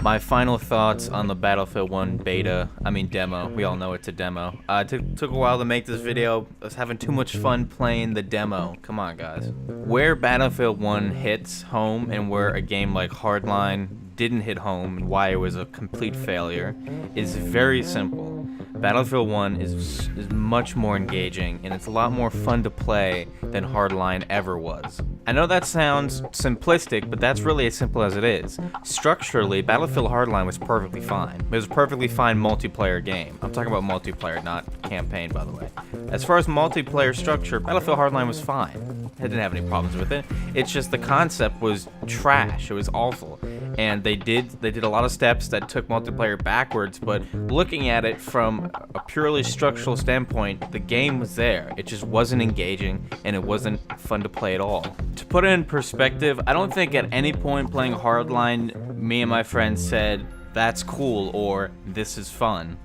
My final thoughts on the Battlefield 1 beta, demo. We all know it's a demo. It took a while to make this video. I was having too much fun playing the demo. Come on, guys. Where Battlefield 1 hits home and where a game like Hardline didn't hit home and why it was a complete failure is very simple. Battlefield 1 is much more engaging and it's a lot more fun to play than Hardline ever was. I know that sounds simplistic, but that's really as simple as it is. Structurally, Battlefield Hardline was perfectly fine. It was a perfectly fine multiplayer game. I'm talking about multiplayer, not campaign, by the way. As far as multiplayer structure, Battlefield Hardline was fine. I didn't have any problems with it. It's just the concept was trash. It was awful. And they did a lot of steps that took multiplayer backwards, but looking at it from a purely structural standpoint, the game was there. It just wasn't engaging and it wasn't fun to play at all. To put it in perspective, I don't think at any point playing Hardline, me and my friends said, that's cool or this is fun.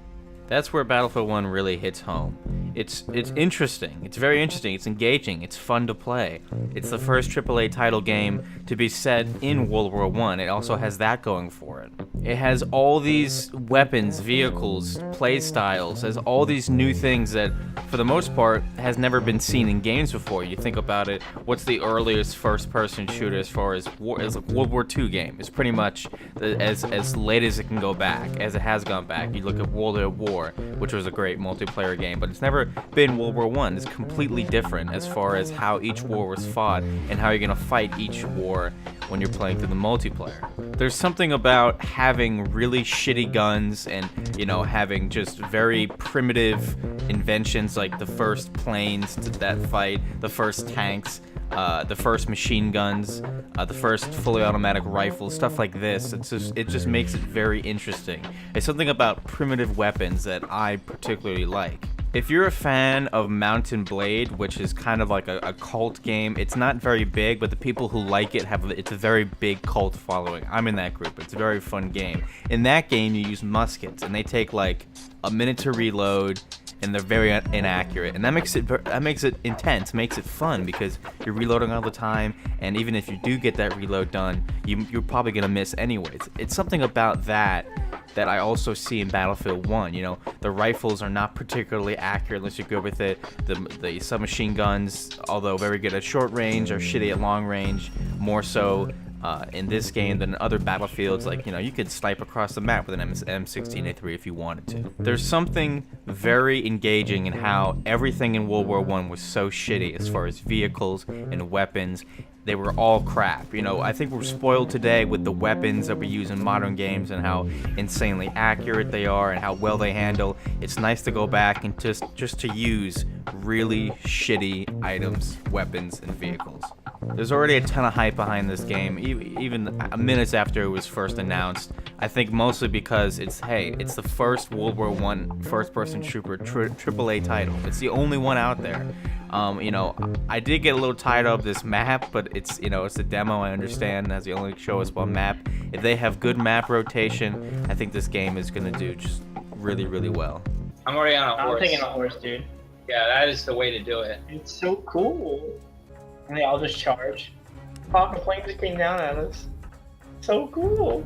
That's where Battlefield 1 really hits home. It's interesting. It's very interesting. It's engaging. It's fun to play. It's the first AAA title game to be set in World War I. It also has that going for it. It has all these weapons, vehicles, play styles, has all these new things that, for the most part, has never been seen in games before. You think about it, what's the earliest first-person shooter as far as a World War II game? It's pretty much as late as it can go back, as it has gone back. You look at World at War, which was a great multiplayer game, but it's never been World War I. It's completely different as far as how each war was fought and how you're going to fight each war when you're playing through the multiplayer. There's something about having really shitty guns and, having just very primitive inventions like the first planes to that fight, the first tanks, the first machine guns, the first fully automatic rifles, stuff like this. It just makes it very interesting. It's something about primitive weapons that I particularly like. If you're a fan of Mount & Blade, which is kind of like a cult game, it's not very big, but the people who like it it's a very big cult following. I'm in that group. It's a very fun game. In that game, you use muskets, and they take like a minute to reload, and they're very inaccurate, and that makes it intense, makes it fun because you're reloading all the time, and even if you do get that reload done, you're probably gonna miss anyways. It's something about that I also see in Battlefield 1. The rifles are not particularly accurate unless you go with it. The submachine guns, although very good at short range, are shitty at long range, more so in this game than in other Battlefields. Like, you could snipe across the map with an M16A3 if you wanted to. There's something very engaging in how everything in World War I was so shitty as far as vehicles and weapons. They were all crap. I think we're spoiled today with the weapons that we use in modern games and how insanely accurate they are and how well they handle. It's nice to go back and just to use really shitty items, weapons, and vehicles. There's already a ton of hype behind this game, even minutes after it was first announced. I think mostly because it's the first World War I first-person shooter AAA title. It's the only one out there. I did get a little tired of this map, but it's a demo. I understand. That's the only show us one map. If they have good map rotation, I think this game is gonna do just really, really well. I'm already on a horse. I'm taking a horse, dude. Yeah, that is the way to do it. It's so cool. And they all just charge. Popping flames came down at us. So cool.